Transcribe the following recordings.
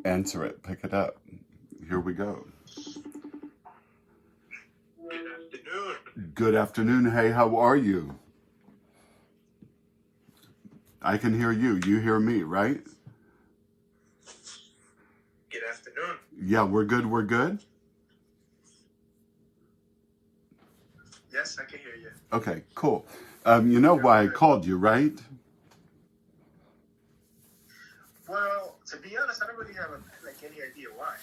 Answer it. Pick it up. Here we go. Good afternoon. Good afternoon. Hey, how are you? I can hear you. You hear me, right? Good afternoon. Yeah, we're good. We're good. Yes, I can hear you. Okay, cool. You know why I called you, right? Well, to be honest, I don't really have any idea why.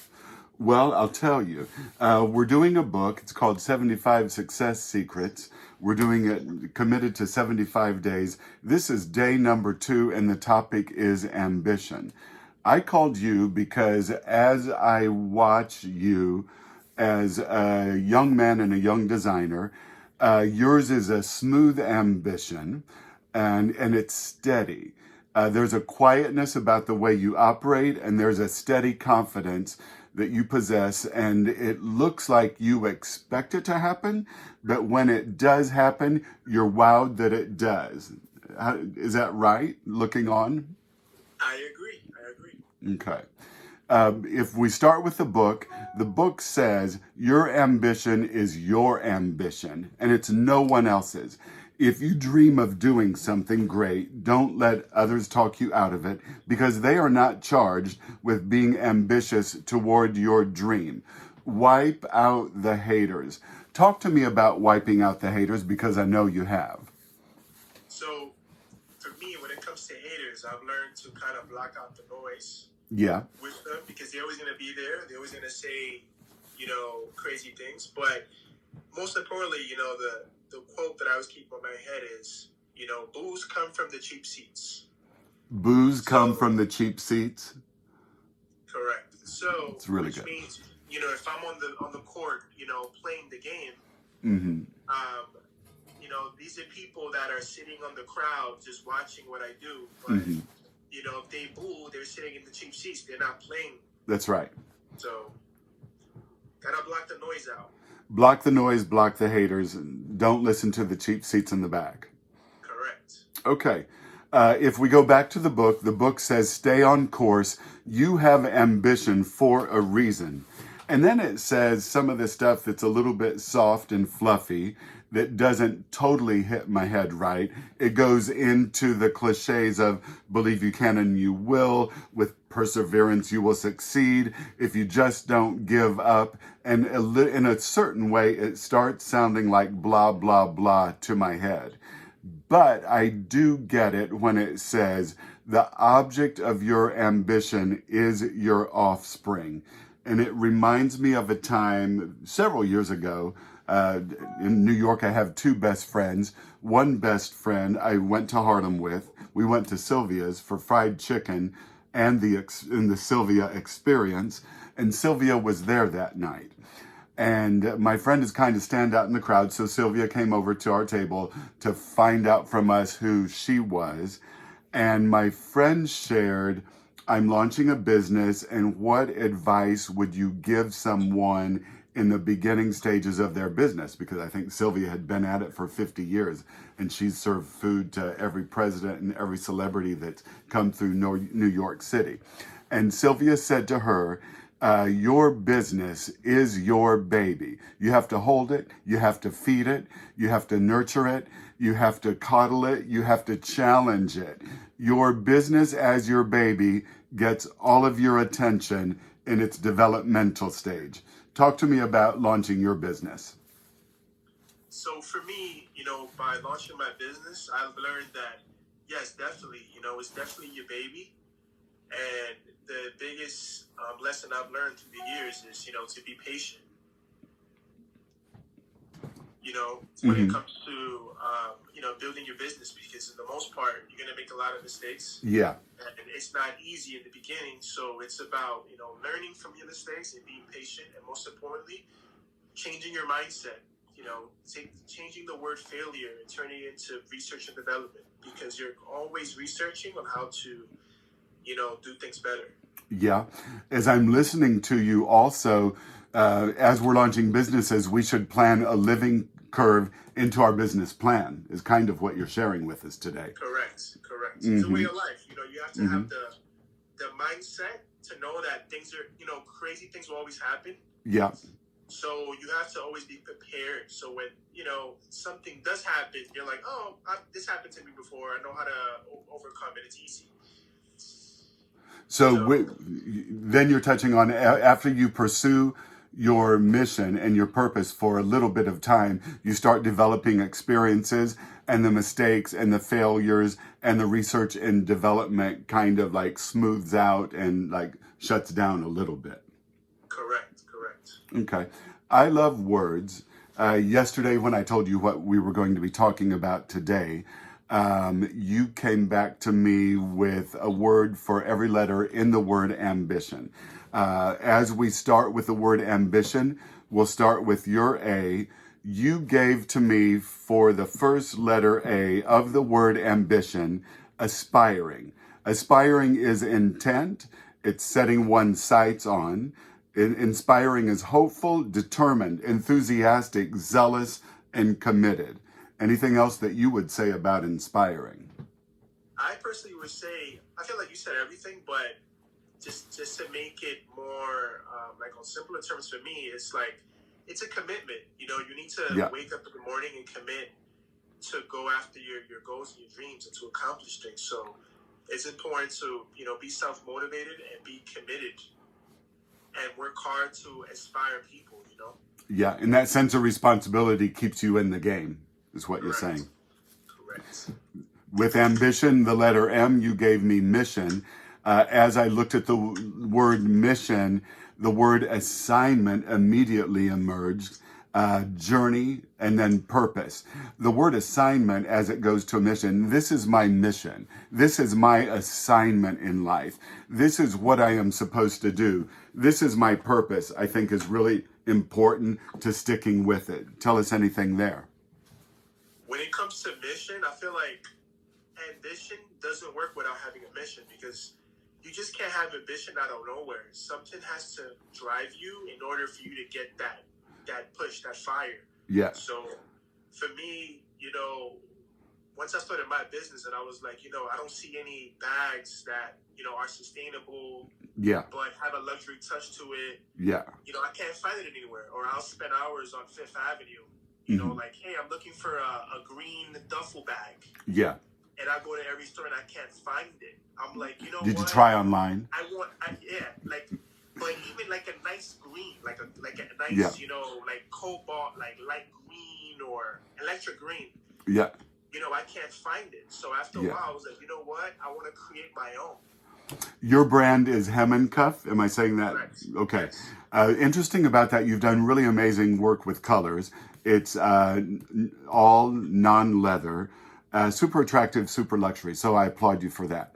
Well, I'll tell you. We're doing a book. It's called 75 Success Secrets. We're doing it committed to 75 days. This is day number 2, and the topic is ambition. I called you because as I watch you as a young man and a young designer, yours is a smooth ambition and it's steady. There's a quietness about the way you operate, and there's a steady confidence that you possess, and it looks like you expect it to happen, but when it does happen, you're wowed that it does. Is that right, looking on? I agree. I agree. Okay. If we start with the book says your ambition is your ambition, and it's no one else's. If you dream of doing something great, don't let others talk you out of it, because they are not charged with being ambitious toward your dream. Wipe out the haters. Talk to me about wiping out the haters, because I know you have. So, for me, when it comes to haters, I've learned to kind of block out the noise Yeah. with them, because they're always going to be there. They're always going to say, crazy things. But most importantly, the quote that I always keep on my head is, booze come from the cheap seats. Booze come from the cheap seats. Correct. So, It's really which good. means, if I'm on the court, playing the game, Mm-hmm. these are people that are sitting on the crowd just watching what I do. But, Mm-hmm. if they boo, they're sitting in the cheap seats. They're not playing. That's right. So, gotta block the noise out. Block the noise, block the haters, and don't listen to the cheap seats in the back. Correct. Okay. If we go back to the book says stay on course. You have ambition for a reason. And then it says some of the stuff that's a little bit soft and fluffy that doesn't totally hit my head right. It goes into the cliches of believe you can and you will. With perseverance, you will succeed. If you just don't give up. And in a certain way, it starts sounding like blah, blah, blah to my head. But I do get it when it says the object of your ambition is your offspring. And it reminds me of a time several years ago. In New York, I have 2 best friends. One best friend I went to Harlem with. We went to Sylvia's for fried chicken and the Sylvia experience. And Sylvia was there that night. And my friend is kind of stand out in the crowd, so Sylvia came over to our table to find out from us who she was. And my friend shared, I'm launching a business, and what advice would you give someone in the beginning stages of their business? Because I think Sylvia had been at it for 50 years, and she's served food to every president and every celebrity that's come through New York City. And Sylvia said to her, your business is your baby. You have to hold it. You have to feed it. You have to nurture it. You have to coddle it. You have to challenge it. Your business as your baby gets all of your attention in its developmental stage. Talk to me about launching your business. So for me, by launching my business, I've learned that, yes, definitely, it's definitely your baby. And the biggest lesson I've learned through the years is, to be patient. When it comes to, building your business, because for the most part, you're going to make a lot of mistakes. Yeah. And it's not easy in the beginning. So it's about, learning from your mistakes and being patient. And most importantly, changing your mindset. Changing the word failure and turning it into research and development, because you're always researching on how to do things better. Yeah. As I'm listening to you also, as we're launching businesses, we should plan a living curve into our business plan is kind of what you're sharing with us today. Correct. It's a way of life. You have to have the mindset to know that things are, crazy things will always happen. Yeah. So you have to always be prepared. So when, something does happen, you're like, oh, this happened to me before. I know how to overcome it. It's easy. So So, then you're touching on after you pursue your mission and your purpose for a little bit of time, you start developing experiences, and the mistakes and the failures and the research and development kind of like smooths out and like shuts down a little bit. correct. Okay. I love words. Yesterday, when I told you what we were going to be talking about today, you came back to me with a word for every letter in the word ambition. As we start with the word ambition, we'll start with your A. You gave to me for the first letter A of the word ambition, aspiring. Aspiring is intent. It's setting one's sights on. Inspiring is hopeful, determined, enthusiastic, zealous, and committed. Anything else that you would say about inspiring? I personally would say, I feel like you said everything, but just to make it more like on simpler terms for me, it's like it's a commitment. You need to Yeah. wake up in the morning and commit to go after your goals and your dreams and to accomplish things. So it's important to be self-motivated and be committed and work hard to inspire people. Yeah, and that sense of responsibility keeps you in the game, is what you're Correct. saying. Correct. With ambition, the letter M, you gave me mission. As I looked at the word mission, the word assignment immediately emerged. Journey, and then purpose. The word assignment, as it goes to a mission, this is my mission. This is my assignment in life. This is what I am supposed to do. This is my purpose, I think is really important to sticking with it. Tell us anything there. When it comes to mission, I feel like ambition doesn't work without having a mission, because you just can't have ambition out of nowhere. Something has to drive you in order for you to get that push, that fire. Yeah. So for me, once I started my business and I was like, I don't see any bags that, are sustainable, Yeah. but have a luxury touch to it. Yeah. I can't find it anywhere. Or I'll spend hours on Fifth Avenue, like, hey, I'm looking for a green duffel bag. Yeah. And I go to every store and I can't find it. I'm like, Did you try online? But even like a nice green, like a nice, Yeah. like cobalt, like light green or electric green. Yeah. I can't find it. So after a Yeah. while, I was like, you know what? I want to create my own. Your brand is Hem and Cuff. Am I saying that? Correct. Okay. Interesting about that, you've done really amazing work with colors. It's all non-leather, super attractive, super luxury. So I applaud you for that.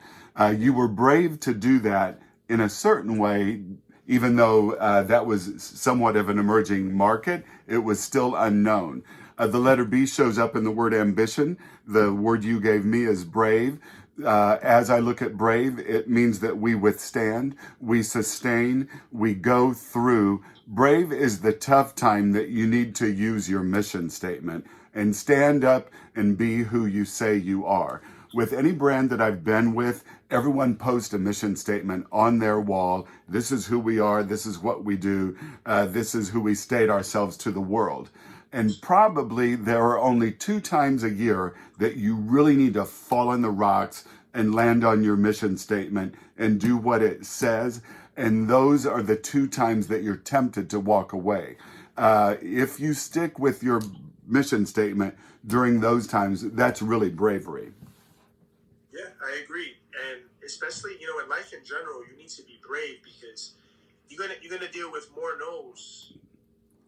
You were brave to do that in a certain way, even though that was somewhat of an emerging market. It was still unknown. The letter B shows up in the word ambition. The word you gave me is brave. As I look at brave, it means that we withstand, we sustain, we go through. Brave is the tough time that you need to use your mission statement and stand up and be who you say you are. With any brand that I've been with, everyone posts a mission statement on their wall. This is who we are. This is what we do. This is who we state ourselves to the world. And probably there are only 2 times a year that you really need to fall on the rocks and land on your mission statement and do what it says. And those are the 2 times that you're tempted to walk away. If you stick with your mission statement during those times, that's really bravery. Yeah, I agree. And especially, in life in general, you need to be brave, because you're gonna deal with more no's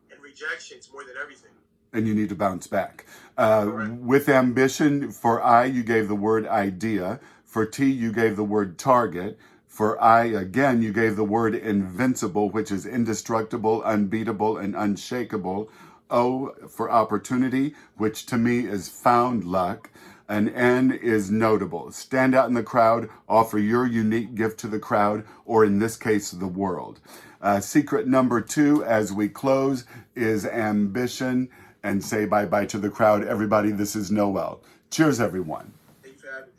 and rejections more than everything. And you need to bounce back. Correct. With ambition, for I, you gave the word idea. For T, you gave the word target. For I, again, you gave the word invincible, which is indestructible, unbeatable, and unshakable. O, for opportunity, which to me is found luck. An N is notable. Stand out in the crowd, offer your unique gift to the crowd, or in this case, the world. Secret number 2, as we close, is ambition. And say bye-bye to the crowd. Everybody, this is Noel. Cheers, everyone. Thank you for having me.